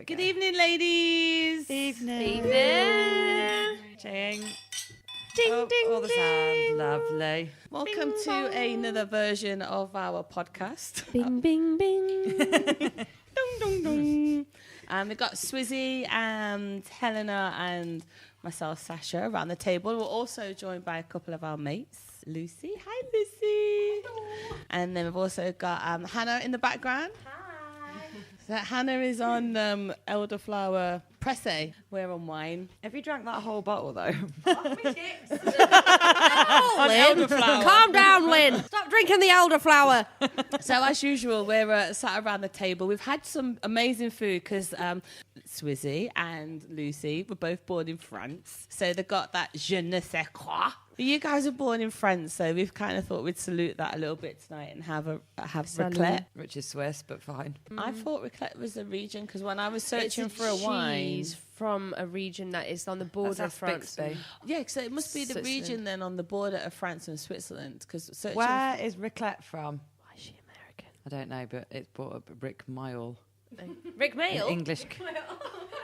we go. Good evening, ladies. Evening. Ching. Ding, ding, all the sound. Lovely. Welcome to another version of our podcast. Bing, bing, bing. Dong, dong, dong. We've got Swizzy and Helena and myself, Sacha, around the table. We're also joined by a couple of our mates. Lucy. Hi, Lucy. Hello. And then we've also got Hannah in the background. Hi. So Hannah is on elderflower presse. We're on wine. Have you drank that whole bottle, though? Lynn. Calm down, Lynn. Stop drinking the elderflower. So as usual, we're sat around the table. We've had some amazing food because Swizzy and Lucy were both born in France. So they've got that je ne sais quoi. You guys are born in France, so we've kind of thought we'd salute that a little bit tonight and have raclette. Which is Swiss, but fine. I thought raclette was a region because when I was searching for a wine... from a region that is on the border of France. Yeah, so it must be the region then on the border of France and Switzerland. Where is raclette from? Why is she American? I don't know, but it's brought up Rick Mile. Rick Mail? English.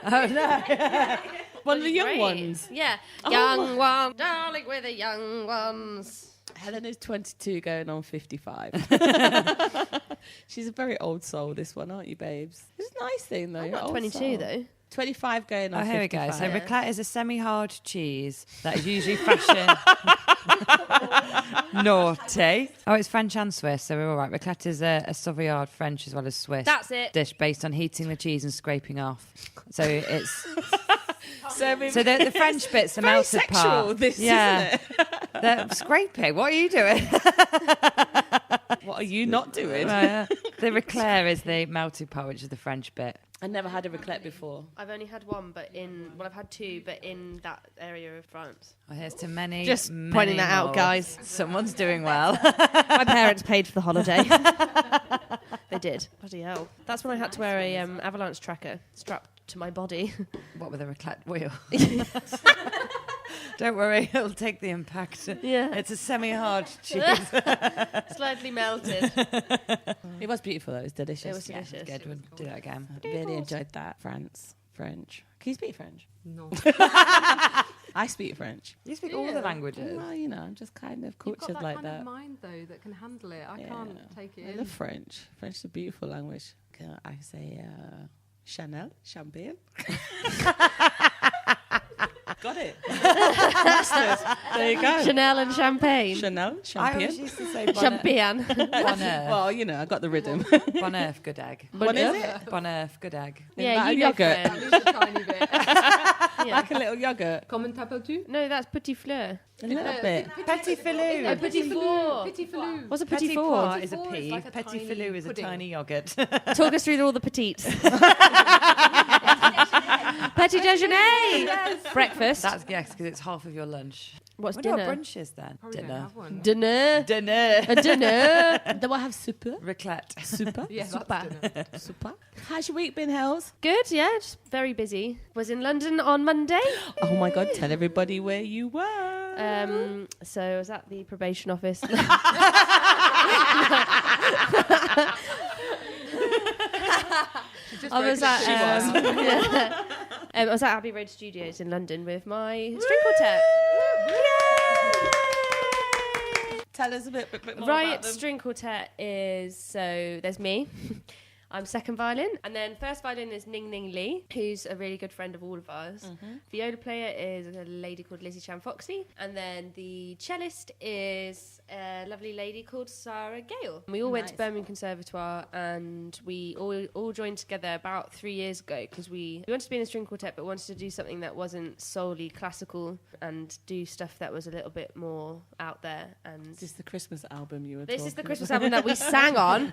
Oh, no. One of the young Great. ones. Yeah. Young one, darling, we're the young ones. Helena's 22 going on 55. She's a very old soul, this one, aren't you, babes? It's a nice thing, though. I'm You're not old 22, soul. though. 25 going on 55. Oh, here we go. So raclette is a semi-hard cheese that is usually fashioned naughty. Oh, it's French and Swiss, so we're all right. Raclette is a Savoyard French as well as Swiss. That's it. Dish based on heating the cheese and scraping off. So it's So the French bits are very melted sexual, part. this, isn't it? They're scraping. What are you doing? What are you not doing? The raclette is the melted part, which is the French bit. I never had a raclette before. I've only had one, I've had two, but in that area of France. Well, here's to many. Just many pointing that out, more. guys. Someone's doing well. My parents paid for the holiday. They did. Bloody hell. That's when I had to wear a avalanche tracker strapped to my body. What with a raclette wheel? Don't worry, it'll take the impact. Yeah. It's a semi-hard cheese. Slightly melted. It was beautiful, though. It was delicious. It was delicious. Yeah, good. We'll do that again. I really enjoyed that. French. Can you speak French? No. I speak French. You speak all the languages. Well, you know, I'm just kind of You've got cultured that like kind that. of mind, though, that can handle it. I Yeah. can't take it I in. love French. French is a beautiful language. I say Chanel, champagne. Got it. There you go. Chanel and champagne. Chanel, I always champagne. used to say Champagne. Bon earth. Well, you know, I got the rhythm. Bon earth, good egg. What is it? Bon earth, good egg. Yeah, that you a go yogurt? French. Just a tiny bit. Yeah. Like a little yogurt. Comment t'appelles-tu? No, that's petit fleur. A little bit. Petit filou. Oh, petit four. Petit filou. What's a petit Petit four? pois is a Petit four is pea. like a Petit tiny filou is a pudding. tiny yogurt. Talk us through all the petites. Petit déjeuner. Breakfast. That's yes, because it's half of your lunch. What's Wonder what dinner? brunch is then. Probably don't have one. Dinner. Dinner. A dinner. Do I have super? Raclette. Super? Yeah, Super. that's dinner. Super. How's your week been, Hells? Good, yeah, just very busy. Was in London on Monday. Oh my God, tell everybody where you were. So I was at the probation office. I was at I was at Abbey Road Studios in London with my string quartet. Tell us a bit more Riot about them. String Quartet is, so there's me. I'm second violin. And then first violin is Ning Ning Lee, who's a really good friend of all of ours. Viola player is a lady called Lizzie Chan Foxy. And then the cellist is a lovely lady called Sarah Gale. We all went to Birmingham Conservatoire and we all joined together about 3 years ago because we wanted to be in a string quartet but wanted to do something that wasn't solely classical and do stuff that was a little bit more out there. And Is this the Christmas album you were this talking is the about? Christmas album that we sang on.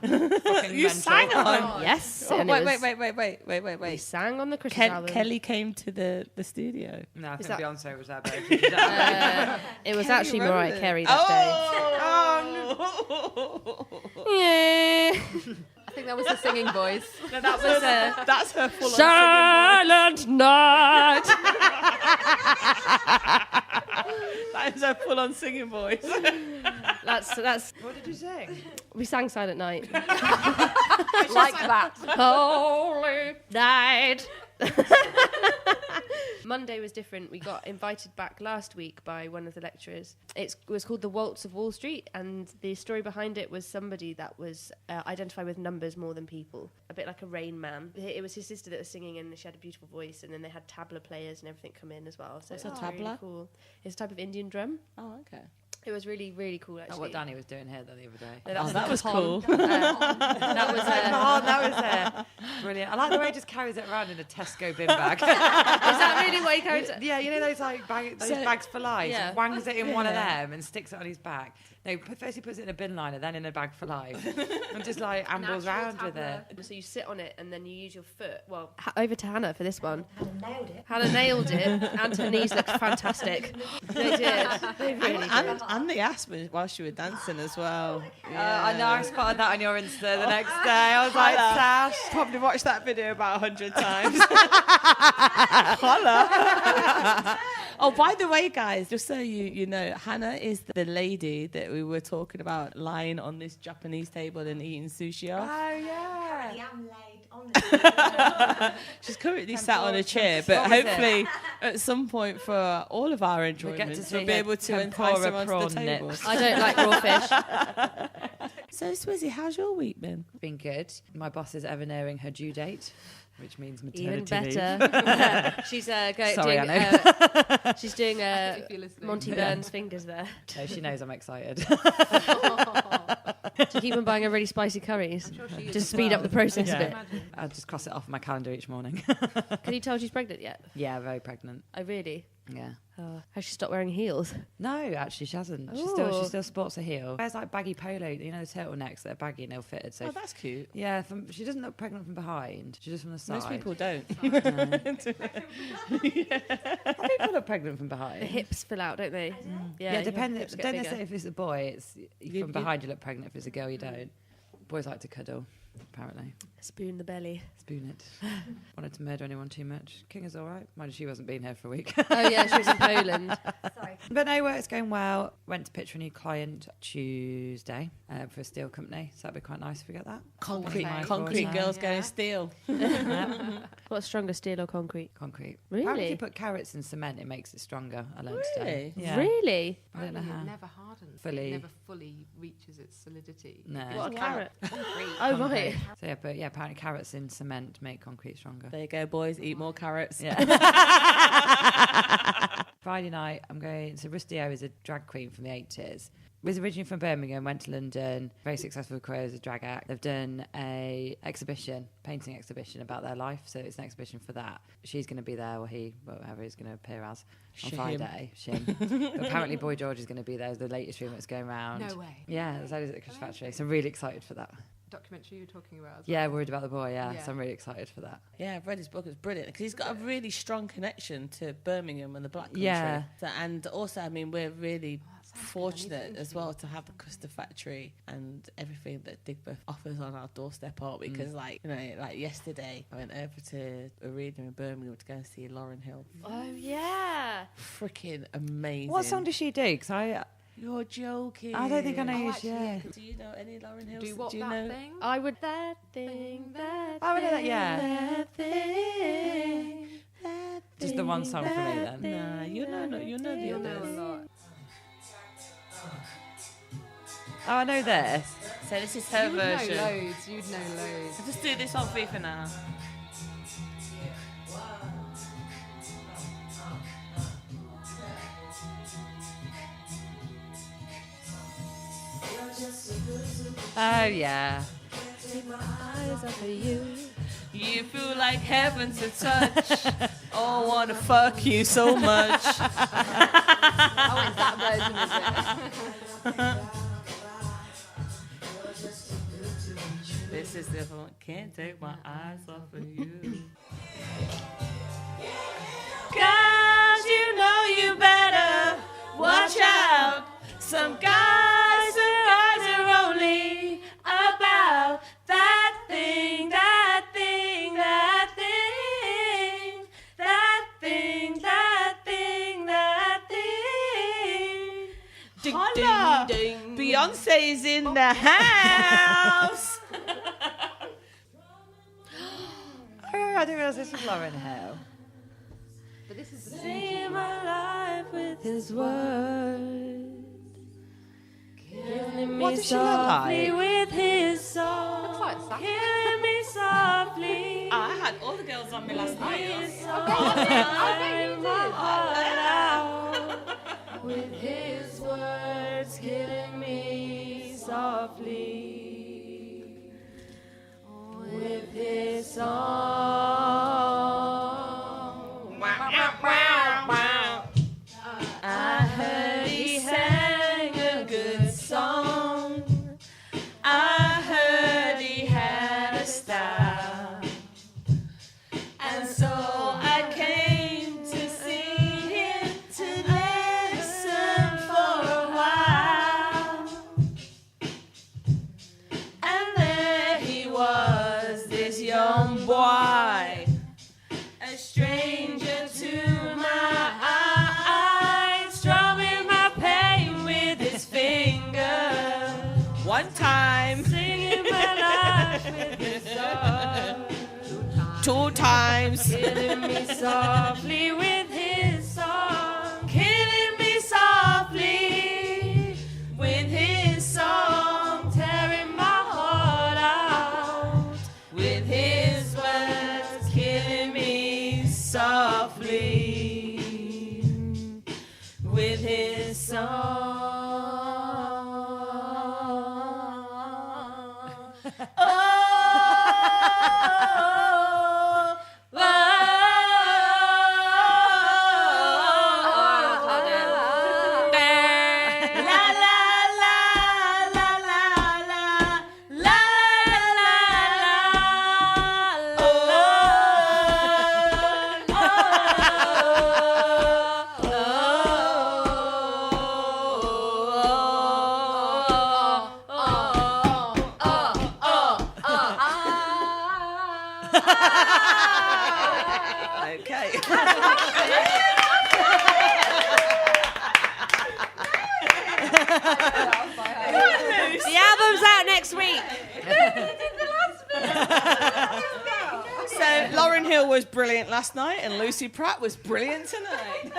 You sang on? Yes. Oh, and it wait. We sang on the Christmas album. Kelly came to the studio. No, I Is think that- Beyonce was there. It was Kelly actually wrote Mariah it. Carey that day. Yeah. I think that was the singing voice. No, that was That's her full on Silent Night. That is a full-on singing voice. That's. What did you sing? We sang Silent Night. Like that. Holy night. Monday was different. We got invited back last week by one of the lecturers. It was called The Waltz of Wall Street, and the story behind it was somebody that was identified with numbers more than people, a bit like a Rain Man. It was his sister that was singing, and she had a beautiful voice, and then they had tabla players and everything come in as well. So What's it was a really tabla? cool. It's a type of Indian drum. Oh, okay. It was really, really cool, actually. That's what Danny was doing here the other day. No, Oh, the that was cajon. cool. That was That was brilliant. I like the way he just carries it around in a Tesco bin bag. Is that really why he carried it? Yeah, you know those bags for life. Yeah. Wangs it in one of them and sticks it on his back. No, first he puts it in a bin liner, then in a bag for life, and just like ambles Natural around with it. So you sit on it and then you use your foot. Well, over to Hannah for this one. Hannah nailed it, and her knees looked fantastic. They did. They really did. And the aspen while she was dancing as well. I know, I spotted that on your Insta the next day. I was like, Sash. Probably watched that video about 100 times. Holla. Oh, by the way, guys, just so you know, Hannah is the lady that we were talking about lying on this Japanese table and eating sushi off. Oh, yeah. I am laid on the She's currently sat on a chair, but What was it? hopefully at some point for all of our to enjoyment, see we'll be her able to tempura entice her onto prawn the table. nips. I don't like raw fish. So, Swizzy, how's your week been? Been good. My boss is ever nearing her due date, which means maternity Even leave. better. She's Sorry, doing. I She's doing If you're listening. Monty Burns fingers there. No, she knows I'm excited. Do you keep on buying her really spicy curries? I'm sure she is Just as speed well. up the process Yeah. a bit. Imagine. I just cross it off my calendar each morning. Can you tell she's pregnant yet? Yeah, very pregnant. Oh, really? Yeah. Oh, has she stopped wearing heels? No, actually, she hasn't. She Ooh. still sports a heel. Wears like baggy polo, you know, the turtlenecks that are baggy and ill-fitted. So Oh, that's cute. yeah, she doesn't look pregnant from behind. She's just from the side. Most people don't. People look pregnant from behind. The hips fill out, don't they? Yeah, your depends. hips get Don't they bigger. say if it's a boy, it's from behind you look pregnant. If it's a girl, you don't. Boys like to cuddle, apparently. Spoon the belly. Spoon it. Wanted to murder anyone too much. King is all right. Mind you, she wasn't being here for a week. Oh yeah, she was in Poland. sorry. But no, work's going well. Went to pitch for a new client Tuesday for a steel company. So that'd be quite nice if we get that. Concrete, Okay. concrete Yeah. girls going steel. What's stronger, steel or concrete? Concrete. Really? Apparently if you put carrots in cement, it makes it stronger. I learned today. Really? Yeah. Really? I don't know Apparently how. It never hardens. Fully- It never fully reaches its solidity. No. What a carrot? Concrete. Oh right. So yeah, but yeah, apparently carrots in cement make concrete stronger. There you go, boys. Eat more carrots. Yeah. Friday night, I'm going. So Rusty O is a drag queen from the 80s. Was originally from Birmingham, went to London, very successful career as a drag act. They've done a painting exhibition about their life. So it's an exhibition for that. She's going to be there, or he, whatever he's going to appear as on Shim. Friday. Shim. But apparently Boy George is going to be there as the latest room that's going around. No way. Yeah, there's at the Chris Factory. So I'm really excited for that. Documentary you were talking about. As Yeah, worried about the boy, yeah. Yeah. So I'm really excited for that. Yeah, I've read his book. It's brilliant because he's got a really strong connection to Birmingham and the Black Country. Yeah. So, and also, I mean, we're really sounds good. I need to fortunate as interview well him. to have the Custard Factory and everything that Digbeth offers on our doorstep up because, like, you know, like yesterday, I went over to a reading in Birmingham to go and see Lauryn Hill. Oh yeah. Freaking amazing. What song does she do? Because You're joking. I don't think I know Oh, who actually, she yeah. is. Do you know any Lauryn Hill? Do what you that know? thing? I would that thing, that Oh, I know that, thing, yeah. that thing, that Just the one song for me then. Nah, you know the You'll know a others. lot. Oh, I know this. So this is her You'd version. know loads. You'd know loads. I'll just do this one for you for now. Oh, yeah. eyes up for you. You feel like heaven to touch. Oh, I wanna fuck you so much. Oh, it's that version, is it? This is the other one. Can't take my eyes off of you. Cause you know you better watch out. Some guys' their eyes are only about that thing, that thing, that thing, that thing, that thing, that thing. Beyonce's in the house. Oh, I didn't realise this was Lauryn Hill. But this is the Save my life with his words. Killing me What does she look softly like? with his song. Looks like Sacha. Killing me softly. I had all the girls on me last night. Tearing my heart out with his words, killing me softly with his song. I heard he sang a good song. I heard he had a style. And so I came to see him to listen for a while. And there he was, this young boy, a stranger to my eyes, strumming my pain with his fingers. One time, Singing my life with his song. 2 times. Killing me softly with his song. Killing me softly with his song. Tearing my heart out with his words. Killing me softly with his song. Okay. The album's out next week. So Lauryn Hill was brilliant last night, and Lucy Pratt was brilliant tonight.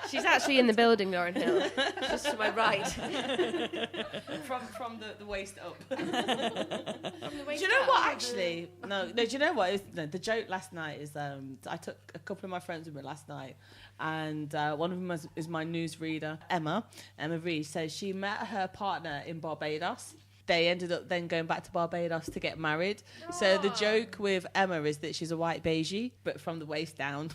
She's actually in the building, Lauryn Hill. Just to my right. From the waist up. Do you know what? Actually, no. Do you know what? The joke last night is I took a couple of my friends with me last night, and one of them is my newsreader, Emma Reed. So she met her partner in Barbados. They ended up then going back to Barbados to get married. So the joke with Emma is that she's a white beigey, but from the waist down.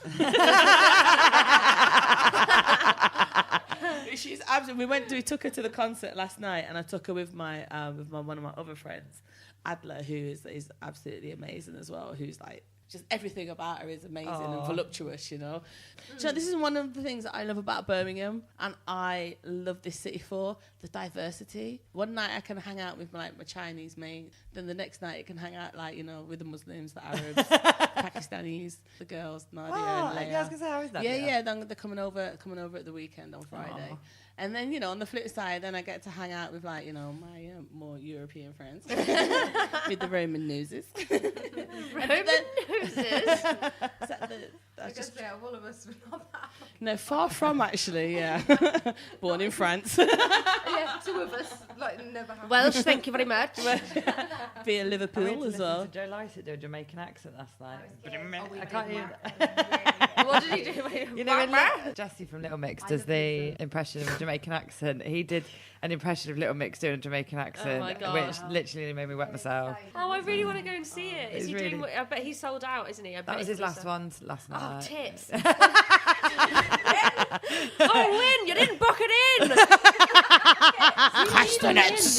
She's absolutely. We took her to the concert last night, and I took her with my one of my other friends, Adler, who is absolutely amazing as well. Who's like just everything about her is amazing and voluptuous, you know. So this is one of the things that I love about Birmingham, and I love this city for the diversity. One night I can hang out with my Chinese mate, then the next night I can hang out with the Muslims, the Arabs, Pakistanis, the girls, Nadia and Leia. Yeah, I was gonna say, how is that? Yeah, they're coming over at the weekend on Friday. Aww. And then, on the flip side, then I get to hang out with, my more European friends. With the Roman noses. Roman noses? I guess all of us were not that. No, far from, actually, yeah. Born in France. Yeah, 2 of us, never happened. Welsh, thank you very much. Via Liverpool as well. Joe Lycett do a Jamaican accent last night. we I can't did even. What did he do? You know, when Jesse from Little Mix does the impression of a Jamaican accent, he did an impression of Little Mix doing a Jamaican accent, my God. which literally made me wet myself. Oh, I really want to go and see it. Is It's he really- doing? I bet he's sold out, isn't he? I bet That was he's his last sold- one last Oh, night. tits. Oh, Lynn, you didn't book it in. Castanets.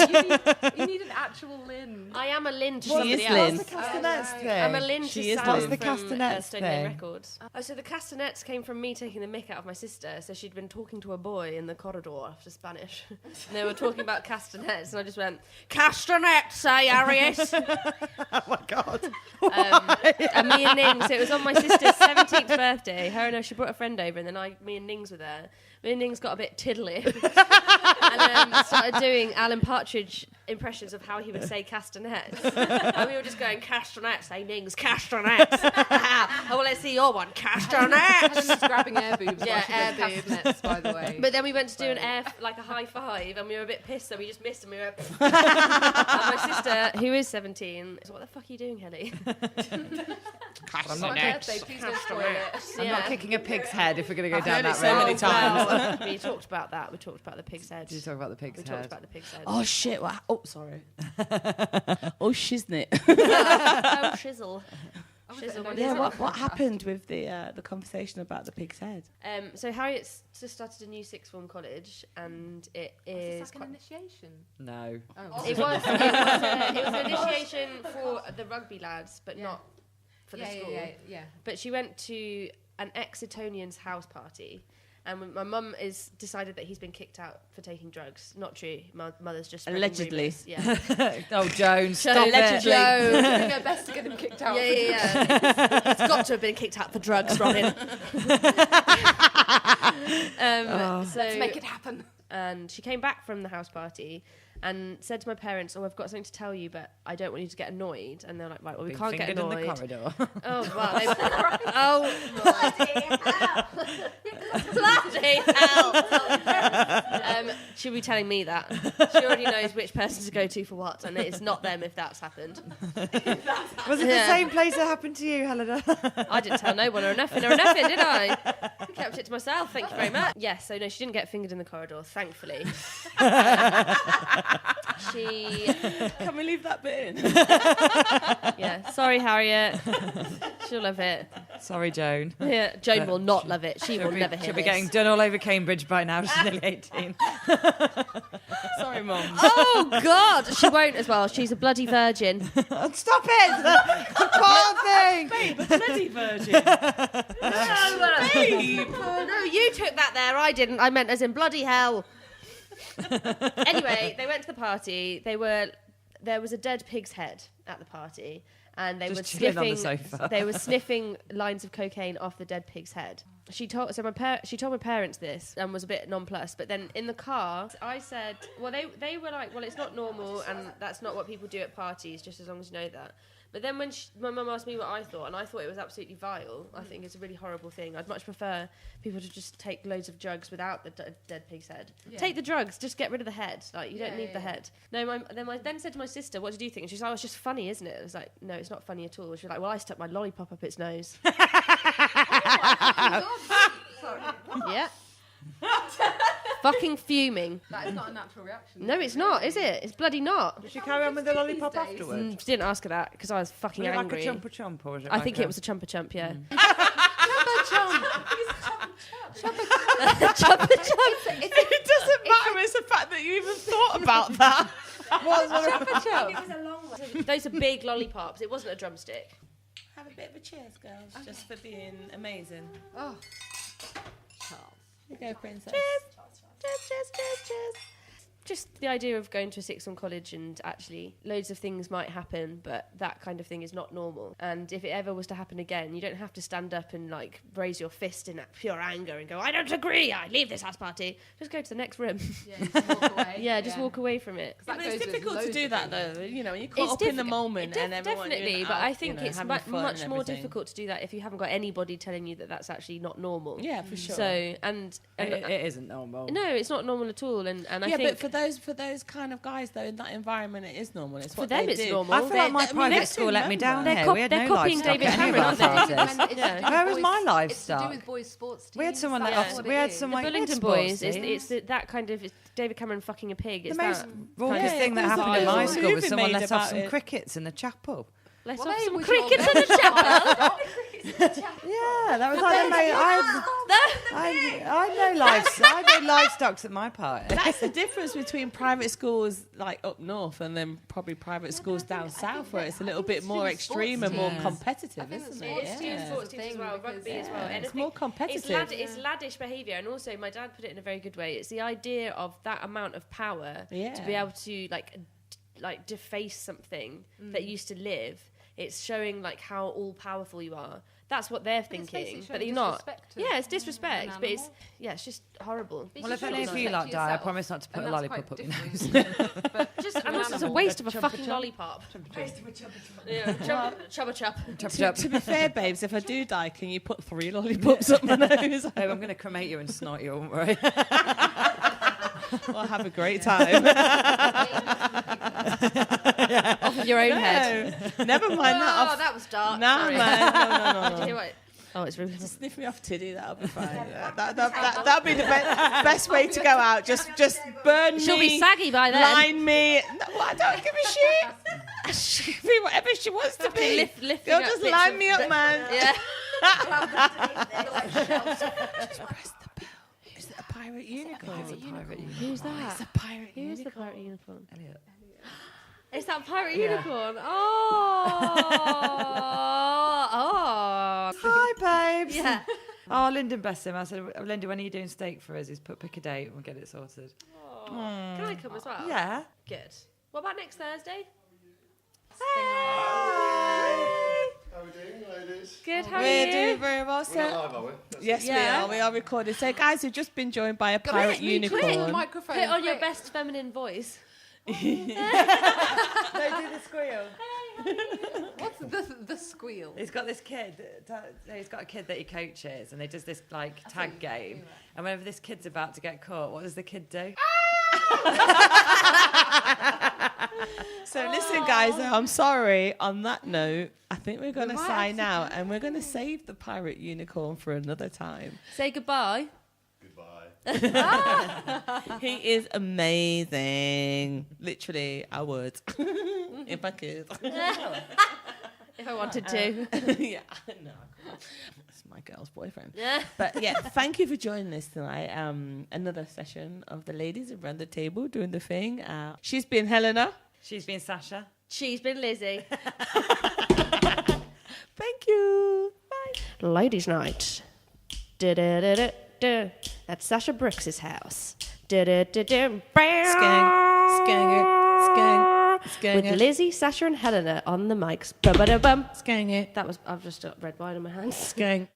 You need an actual Lynn. I am a Lynn to What somebody is else. Lynn? What's the castanets thing? I'm a Lynn She to is Sam Lynn. What's the from castanets Stone Lane thing? Records. Oh, so the castanets came from me taking the mick out of my sister. So she'd been talking to a boy in the corridor after Spanish. And they were talking about castanets, and I just went, castanets, eh, Harriet? Oh my God. And me and Ning, so it was on my sister's 17th birthday. Her and her, she brought a friend over, and then me and Nings were there. Me and Nings got a bit tiddly and started doing Alan Partridge impressions of how he would say castanets. And we were just going, castanets, hey Nings, castanets. Oh, let's see your one, castanets. Just grabbing air boobs. Yeah, air boobs. Castanets, by the way. But then we went to do an a high five, and we were a bit pissed, so we just missed, and we were. And my sister, who is 17, is, what the fuck are you doing, Helly? It's my birthday, please don't spoil it. I'm not kicking a pig's head if we're going to go I've down heard that it so road. many times. Well, we talked about that. We talked about the pig's head. Did you talk about the pig's We head? talked about the pig's head. Oh shit! Oh, sorry. Oh shiznit. Oh, shizzle. Yeah, what happened with the conversation about the pig's head? So Harriet's just started a new sixth form college, and it is. It's like an initiation. No. Oh. It was an initiation for the rugby lads, but not for the school. Yeah. But she went to an Exetonian's house party, and my mum is decided that he's been kicked out for taking drugs. Not true. My mother's just spreading Allegedly. rumours. Yeah. Oh, Joan, stop Allegedly. it. Doing her best to get him kicked out. Yeah. It's got to have been kicked out for drugs, Robin. So Let's make it happen. And she came back from the house party and said to my parents, "Oh, I've got something to tell you, but I don't want you to get annoyed." And they're like, "Right, well, we Being can't get fingered annoyed." in the corridor. Oh, wow. Oh, bloody hell. She'll be telling me that. She already knows which person to go to for what, and it's not them if that's happened. Was it the same place that happened to you, Helena? I didn't tell no one or nothing, did I? I kept it to myself, thank you very much. Yes, so no, she didn't get fingered in the corridor, thankfully. Can we leave that bit in? Yeah, sorry, Harriet. She'll love it. Sorry, Joan. Yeah, Joan will not love it. She will never hear She'll be this. getting done all over Cambridge by now. She's nearly 18. Sorry, Mum. Oh, God! She won't as well. She's a bloody virgin. Stop it! Poor thing! Babe, a bloody virgin. Oh, no, you took that there. I didn't. I meant as in bloody hell. Anyway, they went to the party. There was a dead pig's head at the party, and they Just were chilling on the sniffing. sofa. They were sniffing lines of cocaine off the dead pig's head. She told my parents this and was a bit nonplussed. But then in the car, I said, well, they were like, well, it's not normal, and that's not what people do at parties. Just as long as you know that. But then when my mum asked me what I thought, and I thought it was absolutely vile. I think it's a really horrible thing. I'd much prefer people to just take loads of drugs without the dead pig's head. Yeah. Take the drugs, just get rid of the head. Like, you don't need the yeah. head. No, I then said to my sister, what did you think? And she's like, oh, it's just funny, isn't it? I was like, no, it's not funny at all. She was like, well, I stuck my lollipop up its nose. Sorry. Yeah. Fucking fuming. That is not a natural reaction. No, it's not, is it? It's bloody not. Did she carry on with the lollipop These days. afterwards? She didn't ask her that because I was fucking Was it like angry. a chumpa chump, or was it I like think a... it was a chumpa chump, yeah. It doesn't matter. It's the fact that you even thought about that. It was a long one. Those are big lollipops. It wasn't a drumstick. Have a bit of a cheers, girls, just for being amazing. Oh. Here you go, princess. Cheers. Just the idea of going to a sixth form college and actually loads of things might happen, but that kind of thing is not normal. And if it ever was to happen again, you don't have to stand up and like raise your fist in that pure anger and go, I don't agree, I leave this house party. Just go to the next room. Yeah, just walk away. Yeah, just walk away from it. That But it's goes with difficult to loads do of that, things. though. You know, when you're caught up in the moment and everyone. Definitely, you're but out, I think it's having fun much and more everything. difficult to do that if you haven't got anybody telling you that that's actually not normal. Yeah, for sure. So and It isn't normal. no, it's not normal at all. And I yeah, think but for those kind of guys though, in that environment, it is normal. It's For what them they it's do. normal. I feel like my I mean, private let's school let me down remember. here. We had They're no copying livestock David at any of Cameron, our aren't they? parties. Yeah. Where was my It's to do livestock? with boys' sports teams. We had someone That's that what we it had is. some The like Bullingdon sports Boys, teams. it's that kind of, it's David Cameron fucking a pig. The It's most that. raucous Yeah, thing that there's happened in my a school was movie someone made let off about some it. crickets in the chapel. Let's Well, have they some were crickets your in the chapel. Yeah, that was I know livestocks at my party. That's the difference between private schools like up north and then probably private schools down south, where it's a little bit more extreme and more teams. competitive, think isn't sports it? teams, Yeah. Sports teams as well, rugby as well. It's Anything- more competitive. It's laddish behaviour, and also my dad put it in a very good way. It's the idea of that amount of power to be Yeah. able to like deface something that used to live. It's showing like how all powerful you are. That's what they're But it's thinking, basically but showing you're not. disrespect to Yeah, it's disrespect, an but it's animal. it's just horrible. Well, if any of Disrespect you lot to die, I yourself, promise not to put and a that's lollipop quite up your nose. different. But Just and an also it's a animal. waste of a Chubba fucking chub. lollipop. Yeah, chubba chub. Chop, To, chop. to be fair, babes, if I do die, can you put 3 lollipops up my nose? Oh, I'm going to cremate you and snort you, won't worry. I'll have a great time. Off of your own head. No, never mind that. Oh, Off. that was dark. Nah, Sorry. man. No, Did no, you no. hear what? Oh, it's really. Just sniff me off titty, that'll be fine. Yeah, that'll be the best way to go out. Just burn me. She'll be saggy by then. Line me. No, I don't give a shit. She can be whatever she wants to be. Lifting They'll up just bits line of me up, man. Yeah. Just press the bell. Is it a pirate unicorn? It's a pirate unicorn. Who's that? It's a pirate Who's the unicorn. pirate unicorn? Elliot. It's that pirate Yeah. unicorn. Oh. Hi, babes. Yeah. Oh, Lyndon bless him. I said, Linda, when are you doing steak for us? He's pick a date and we'll get it sorted. Can I come as well? Yeah. Good. What about next Thursday? How are we doing, ladies? Good. How are We're you? doing very well, We're sir. not live, are we? That's Yes, Yeah. we are recording. So, guys, we've just been joined by a pirate unicorn. Microphone. Put on your quick. best feminine voice. They do the squeal. What's the squeal? He's got this kid. He's got a kid that he coaches, and they does this like tag game. And whenever this kid's about to get caught, what does the kid do? So listen, guys, I'm sorry. On that note, I think we're going to sign out and we're going to save the pirate unicorn for another time. Say goodbye. Goodbye. He is amazing. Literally, I would. If I could. If I wanted to. Yeah, no. It's my girl's boyfriend. Yeah. But yeah, thank you for joining us tonight. Another session of the ladies around the table doing the thing. She's been Helena. She's been Sacha. She's been Lizzie. Thank you. Bye. Ladies' night. Da-da-da-da-da. At Sacha Brooks's house. Da-da-da-da. Skang, skang, skang, skang. With Lizzie, Sacha, and Helena on the mics. Bum-ba-da-bum. Skang it. That was. I've just got red wine in my hands. Skang.